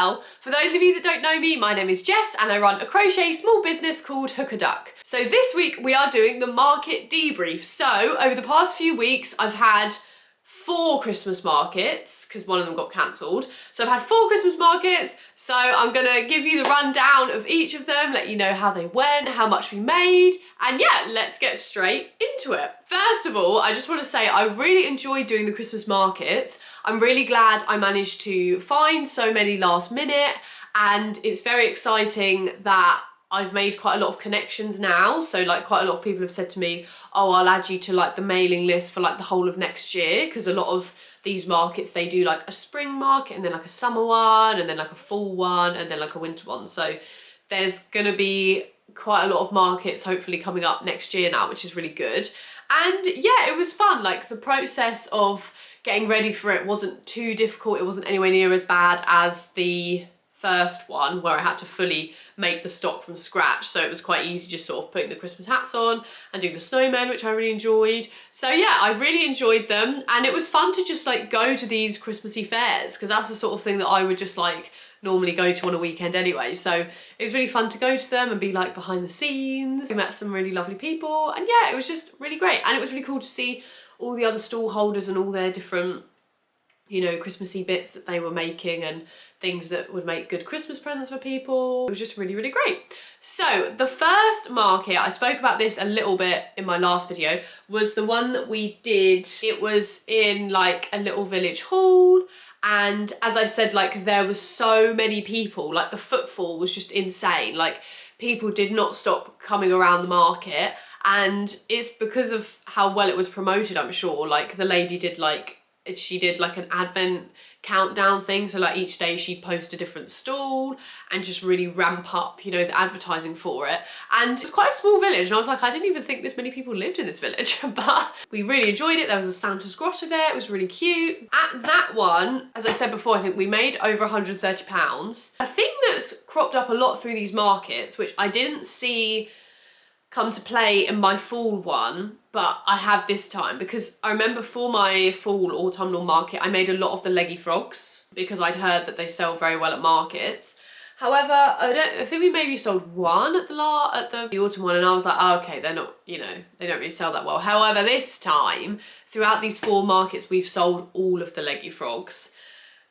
well. For those of you that don't know me, my name is Jess and I run a crochet small business called Hook a Duck. So this week we are doing the market debrief. So over the past few weeks I've had 4 Christmas markets because one of them got cancelled. So I've had 4 Christmas markets, so I'm gonna give you the rundown of each of them, let you know how they went, how much we made, and yeah, let's get straight into it. First of all, I just want to say I really enjoyed doing the Christmas markets. I'm really glad I managed to find so many last minute, and it's very exciting that I've made quite a lot of connections now. So like quite a lot of people have said to me, oh, I'll add you to like the mailing list for like the whole of next year, because a lot of these markets, they do like a spring market and then like a summer one and then like a fall one and then like a winter one. So there's gonna be quite a lot of markets hopefully coming up next year now, which is really good. And yeah, it was fun. Like the process of getting ready for it wasn't too difficult. It wasn't anywhere near as bad as the first one where I had to fully make the stock from scratch, so it was quite easy just sort of putting the Christmas hats on and doing the snowmen, which I really enjoyed. So yeah, I really enjoyed them, and it was fun to just like go to these Christmassy fairs, because that's the sort of thing that I would just like normally go to on a weekend anyway. So it was really fun to go to them and be like behind the scenes. We met some really lovely people, and yeah, it was just really great. And it was really cool to see all the other stall holders and all their different, you know, Christmassy bits that they were making and things that would make good Christmas presents for people. It was just really, really great. So the first market, I spoke about this a little bit in my last video, was the one that we did. It was in like a little village hall. And as I said, like there was so many people, like the footfall was just insane. Like people did not stop coming around the market. And it's because of how well it was promoted, I'm sure. Like the lady did like, she did like an advent countdown thing, so like each day she'd post a different stall and just really ramp up, you know, the advertising for it. And it was quite a small village, and I was like, I didn't even think this many people lived in this village, but we really enjoyed it. There was a Santa's grotto there, it was really cute. At that one, as I said before, I think we made over £130. A thing that's cropped up a lot through these markets, which I didn't see come to play in my fall one, but I have this time, because I remember for my fall autumnal market I made a lot of the leggy frogs because I'd heard that they sell very well at markets. However, I think we maybe sold one at the autumn one, and I was like, oh, okay, they're not, you know, they don't really sell that well. However, this time throughout these 4 markets we've sold all of the leggy frogs.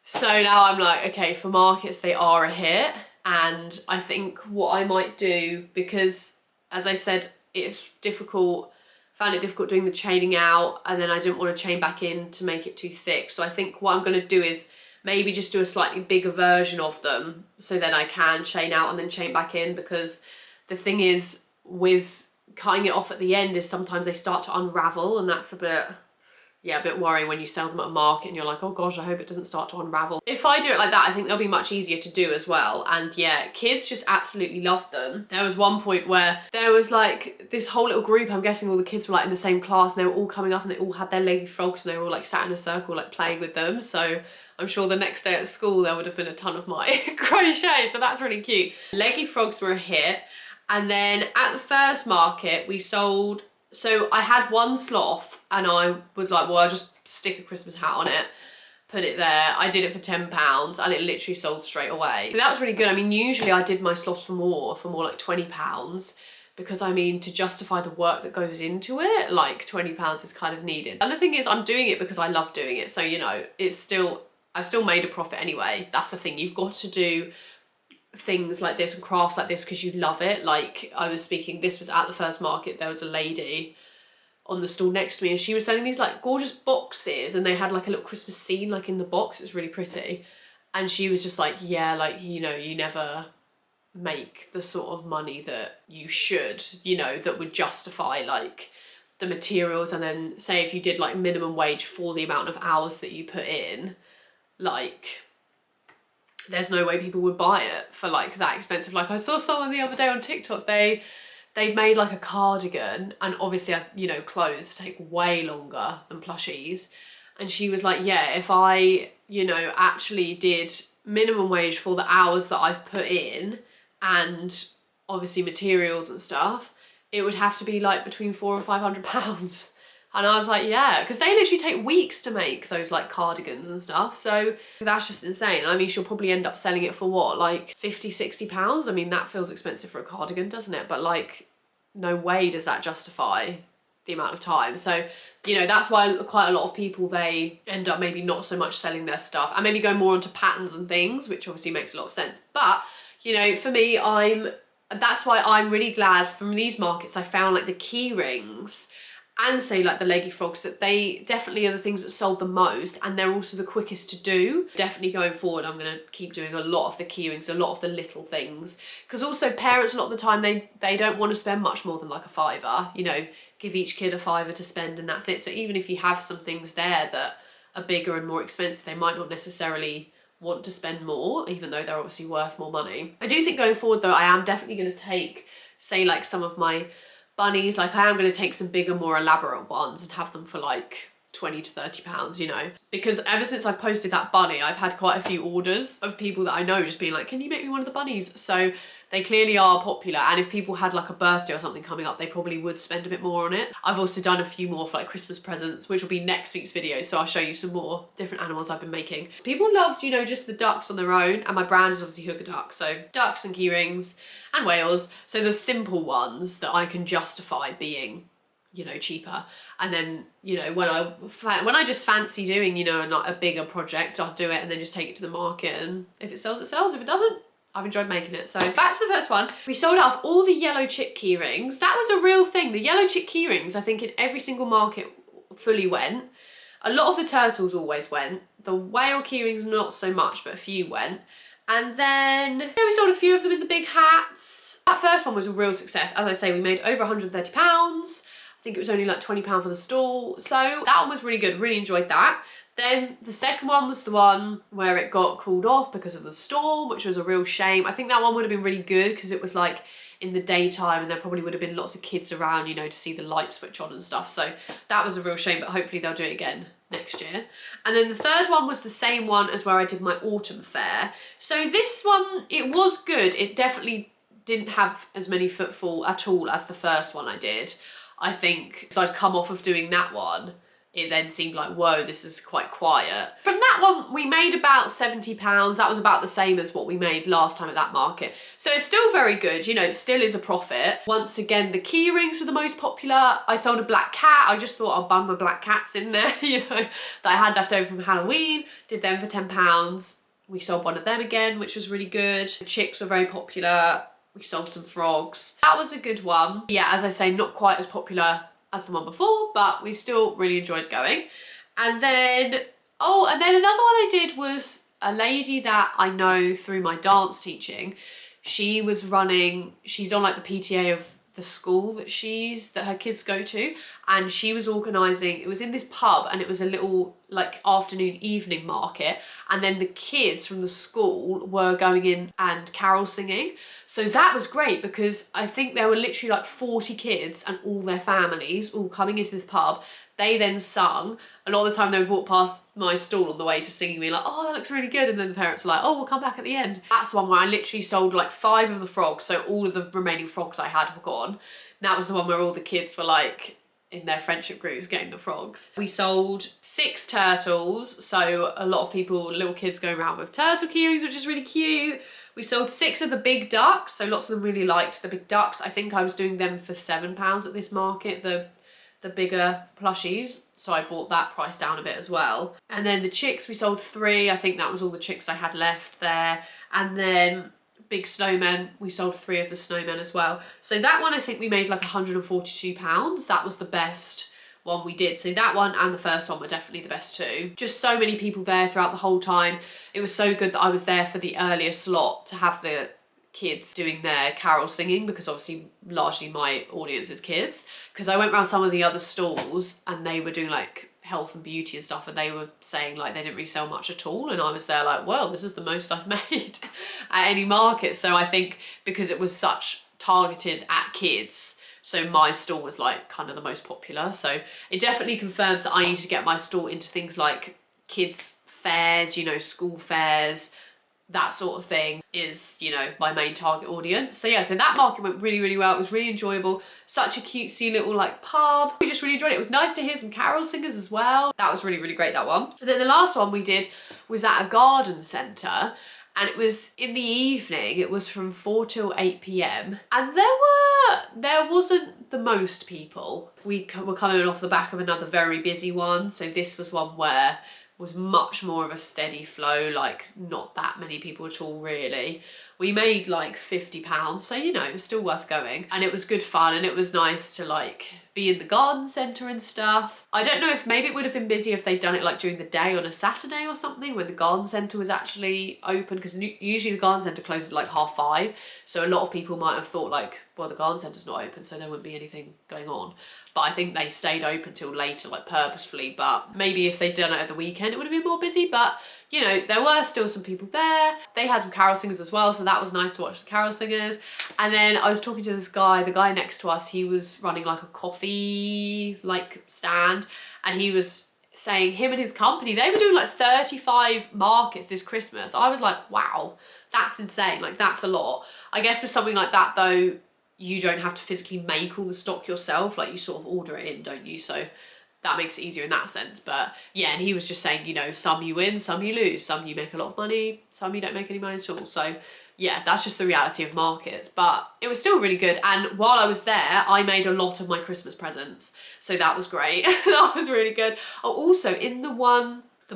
So now I'm like, okay, for markets they are a hit. And I think what I might do, because as I said, it's difficult, found it difficult doing the chaining out, and then I didn't want to chain back in to make it too thick. So I think what I'm going to do is maybe just do a slightly bigger version of them, so then I can chain out and then chain back in, because the thing is with cutting it off at the end is sometimes they start to unravel, and that's a bit worrying when you sell them at a market and you're like, oh gosh, I hope it doesn't start to unravel. If I do it like that, I think they'll be much easier to do as well. And yeah, kids just absolutely loved them. There was one point where there was like this whole little group, I'm guessing all the kids were like in the same class, and they were all coming up and they all had their leggy frogs and they were all like sat in a circle like playing with them. So I'm sure the next day at school there would have been a ton of my crochet, so that's really cute. Leggy frogs were a hit. And then at the first market we sold, so I had one sloth and I was like, well, I'll just stick a Christmas hat on it, put it there. I did it for £10 and it literally sold straight away. So that was really good. I mean, usually I did my sloths for more like £20, because I mean, to justify the work that goes into it, like £20 is kind of needed. And the thing is, I'm doing it because I love doing it. So, you know, I've still made a profit anyway. That's the thing. You've got to do things like this and crafts like this because you love it. Like I was speaking, this was at the first market, there was a lady on the stall next to me and she was selling these like gorgeous boxes, and they had like a little Christmas scene like in the box. It was really pretty, and she was just like, yeah, like, you know, you never make the sort of money that you should, you know, that would justify like the materials, and then say if you did like minimum wage for the amount of hours that you put in, like there's no way people would buy it for like that expensive. Like I saw someone the other day on TikTok, they'd made like a cardigan, and obviously, you know, clothes take way longer than plushies. And she was like, yeah, if I, you know, actually did minimum wage for the hours that I've put in and obviously materials and stuff, it would have to be like between £400 and £500. And I was like, yeah, because they literally take weeks to make those like cardigans and stuff. So that's just insane. I mean, she'll probably end up selling it for what, like 50, 60 pounds? I mean, that feels expensive for a cardigan, doesn't it? But like, no way does that justify the amount of time. So, you know, that's why quite a lot of people, they end up maybe not so much selling their stuff and maybe go more onto patterns and things, which obviously makes a lot of sense. But, you know, for me, that's why I'm really glad from these markets I found like the key rings and say like the leggy frogs, that they definitely are the things that sold the most, and they're also the quickest to do. Definitely going forward, I'm going to keep doing a lot of the key rings, a lot of the little things, because also parents a lot of the time, they don't want to spend much more than like a £5, you know, give each kid a £5 to spend and that's it. So even if you have some things there that are bigger and more expensive, they might not necessarily want to spend more, even though they're obviously worth more money. I do think going forward though, I am definitely going to take, say like some of my bunnies, like I am going to take some bigger, more elaborate ones and have them for like 20 to 30 pounds, you know, because ever since I posted that bunny, I've had quite a few orders of people that I know just being like, can you make me one of the bunnies? So they clearly are popular, and if people had like a birthday or something coming up, they probably would spend a bit more on it. I've also done a few more for like Christmas presents, which will be next week's video, so I'll show you some more different animals I've been making. People loved, you know, just the ducks on their own, and my brand is obviously Hooker Duck, so ducks and key rings and whales, so the simple ones that I can justify being, you know, cheaper. And then, you know, when I just fancy doing, you know, a bigger project, I'll do it and then just take it to the market, and if it sells, it sells. If it doesn't, I've enjoyed making it. So back to the first one. We sold out of all the yellow chick key rings. That was a real thing. The yellow chick key rings, I think in every single market fully went. A lot of the turtles always went. The whale key rings, not so much, but a few went. And then yeah, we sold a few of them in the big hats. That first one was a real success. As I say, we made over £130. I think it was only like £20 for the stall. So that one was really good, really enjoyed that. Then the second one was the one where it got called off because of the storm, which was a real shame. I think that one would have been really good because it was like in the daytime and there probably would have been lots of kids around, you know, to see the light switch on and stuff. So that was a real shame, but hopefully they'll do it again next year. And then the third one was the same one as where I did my autumn fair. So this one, it was good. It definitely didn't have as many footfall at all as the first one I did. I think, because I'd come off of doing that one, it then seemed like, whoa, this is quite quiet. From that one, we made about £70. That was about the same as what we made last time at that market. So it's still very good, you know, it still is a profit. Once again, the key rings were the most popular. I sold a black cat. I just thought I'll bung my black cats in there, you know, that I had left over from Halloween. Did them for £10. We sold one of them again, which was really good. The chicks were very popular. We sold some frogs. That was a good one. Yeah, as I say, not quite as popular as the one before, but we still really enjoyed going. And then, and then another one I did was a lady that I know through my dance teaching. She was running, she's on like the PTA of the school that her kids go to, and she was organising, it was in this pub and it was a little like afternoon evening market, and then the kids from the school were going in and carol singing. So that was great because I think there were literally like 40 kids and all their families all coming into this pub. They then sung. A lot of the time they would walk past my stall on the way to singing me like, oh, that looks really good. And then the parents were like, oh, we'll come back at the end. That's the one where I literally sold like 5 of the frogs. So all of the remaining frogs I had were gone. And that was the one where all the kids were like in their friendship groups getting the frogs. We sold 6 turtles. So a lot of people, little kids going around with turtle key rings, which is really cute. We sold 6 of the big ducks. So lots of them really liked the big ducks. I think I was doing them for £7 at this market, the bigger plushies, so I brought that price down a bit as well. And then the chicks, we sold 3. I think that was all the chicks I had left there. And then big snowmen, we sold 3 of the snowmen as well. So that one I think we made like £142. That was the best one we did. So that one and the first one were definitely the best too. Just so many people there throughout the whole time. It was so good that I was there for the earlier slot to have the kids doing their carol singing, because obviously largely my audience is kids, because I went around some of the other stalls and they were doing like health and beauty and stuff, and they were saying like they didn't really sell much at all, and I was there like, well, this is the most I've made at any market. So I think because it was such targeted at kids, so my stall was like kind of the most popular. So it definitely confirms that I need to get my stall into things like kids fairs, you know, school fairs, that sort of thing is, you know, my main target audience. So yeah, so that market went really, really well. It was really enjoyable. Such a cutesy little like pub. We just really enjoyed it. It was nice to hear some carol singers as well. That was really, really great, that one. And then the last one we did was at a garden centre, and it was in the evening. It was from 4 till 8 p.m. and there wasn't the most people. We were coming off the back of another very busy one, so this was one where was much more of a steady flow, like not that many people at all really. We made like £50, so you know, it was still worth going. And it was good fun, and it was nice to like be in the garden centre and stuff. I don't know if maybe it would have been busy if they'd done it like during the day on a Saturday or something when the garden centre was actually open, because usually the garden centre closes at like 5:30. So a lot of people might have thought like, well, the garden centre's not open, so there wouldn't be anything going on. But I think they stayed open till later, like purposefully. But maybe if they'd done it at the weekend, it would have been more busy. But you know, there were still some people there. They had some carol singers as well, so that was nice to watch the carol singers. And then I was talking to this guy, the guy next to us, he was running like a coffee like stand, and he was saying him and his company, they were doing like 35 markets this Christmas. I was like, wow, that's insane. Like that's a lot. I guess with something like that though, you don't have to physically make all the stock yourself, like you sort of order it in, don't you? So that makes it easier in that sense. But yeah, and he was just saying, you know, some you win, some you lose, some you make a lot of money, some you don't make any money at all. So yeah, that's just the reality of markets, but it was still really good. And while I was there, I made a lot of my Christmas presents. So that was great. That was really good. Oh, also in the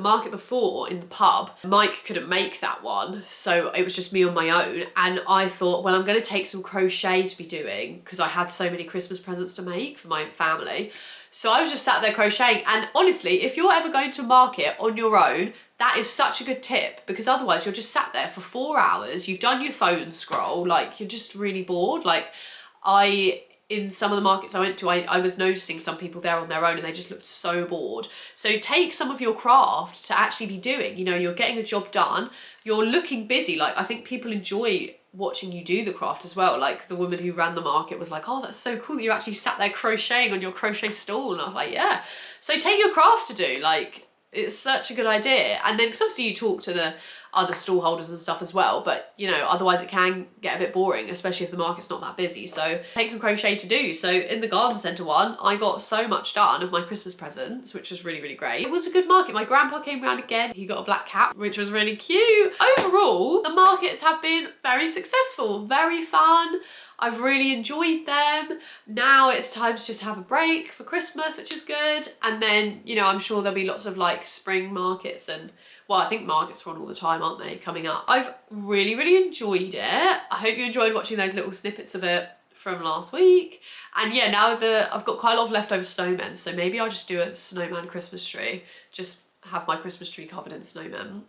market before in the pub, Mike couldn't make that one, so it was just me on my own. And I thought, well, I'm going to take some crochet to be doing, because I had so many Christmas presents to make for my family. So I was just sat there crocheting. And honestly, if you're ever going to market on your own, that is such a good tip, because otherwise you're just sat there for 4 hours, you've done your phone scroll, like you're just really bored. Like in some of the markets I went to, I was noticing some people there on their own and they just looked so bored. So take some of your craft to actually be doing, you know, you're getting a job done, you're looking busy. Like I think people enjoy watching you do the craft as well. Like the woman who ran the market was like, oh, that's so cool that you actually sat there crocheting on your crochet stall. And I was like, yeah. So take your craft to do, like it's such a good idea. And then, because obviously you talk to the other stall holders and stuff as well, but you know, otherwise it can get a bit boring, especially if the market's not that busy. So take some crochet to do. So in the garden centre one, I got so much done of my Christmas presents, which was really, really great. It was a good market. My grandpa came round again. He got a black cat, which was really cute. Overall, the markets have been very successful, very fun. I've really enjoyed them. Now it's time to just have a break for Christmas, which is good. And then, you know, I'm sure there'll be lots of like spring markets, and well, I think markets are on all the time, aren't they, coming up. I've really, really enjoyed it. I hope you enjoyed watching those little snippets of it from last week. And yeah, now I've got quite a lot of leftover snowmen, so maybe I'll just do a snowman Christmas tree. Just have my Christmas tree covered in snowmen.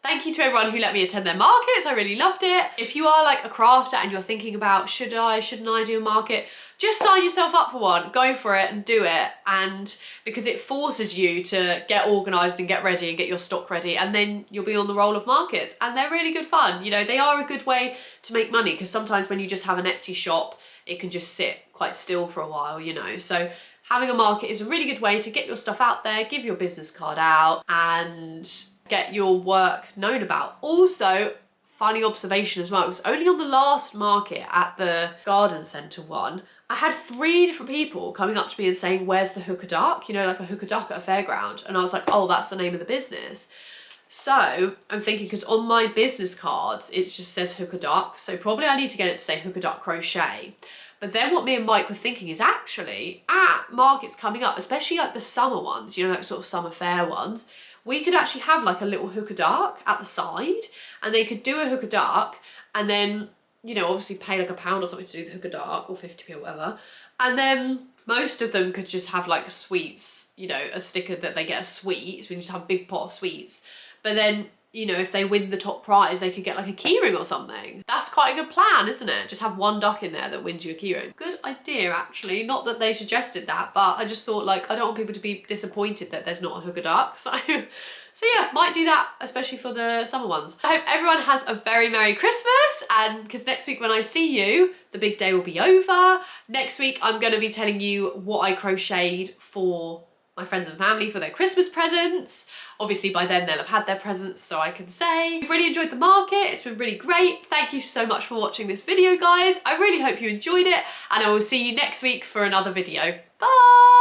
Thank you to everyone who let me attend their markets. I really loved it. If you are like a crafter and you're thinking about shouldn't I do a market, just sign yourself up for one. Go for it and do it. And because it forces you to get organised and get ready and get your stock ready, and then you'll be on the roll of markets, and they're really good fun. You know, they are a good way to make money, because sometimes when you just have an Etsy shop, it can just sit quite still for a while, you know. So having a market is a really good way to get your stuff out there, give your business card out, and get your work known about. Also, funny observation as well, it was only on the last market at the garden centre one, I had 3 different people coming up to me and saying, where's the hooker duck? You know, like a hooker duck at a fairground. And I was like, oh, that's the name of the business. So I'm thinking, because on my business cards, it just says hooker duck. So probably I need to get it to say hooker duck crochet. But then what me and Mike were thinking is actually at markets coming up, especially like the summer ones, you know, like sort of summer fair ones, we could actually have like a little hooker duck at the side, and they could do a hooker duck and then, you know, obviously pay like £1 or something to do the hooker duck, or 50p or whatever. And then most of them could just have like sweets, you know, a sticker that they get a sweet, so we can just have a big pot of sweets. But then, you know, if they win the top prize, they could get like a keyring or something. That's quite a good plan, isn't it? Just have one duck in there that wins you a keyring. Good idea, actually. Not that they suggested that, but I just thought, like, I don't want people to be disappointed that there's not a hooker duck. So yeah, might do that, especially for the summer ones. I hope everyone has a very Merry Christmas, and because next week when I see you, the big day will be over. Next week, I'm going to be telling you what I crocheted for my friends and family for their Christmas presents. Obviously by then they'll have had their presents, so I can say. I've really enjoyed the market, it's been really great. Thank you so much for watching this video, guys. I really hope you enjoyed it, and I will see you next week for another video. Bye!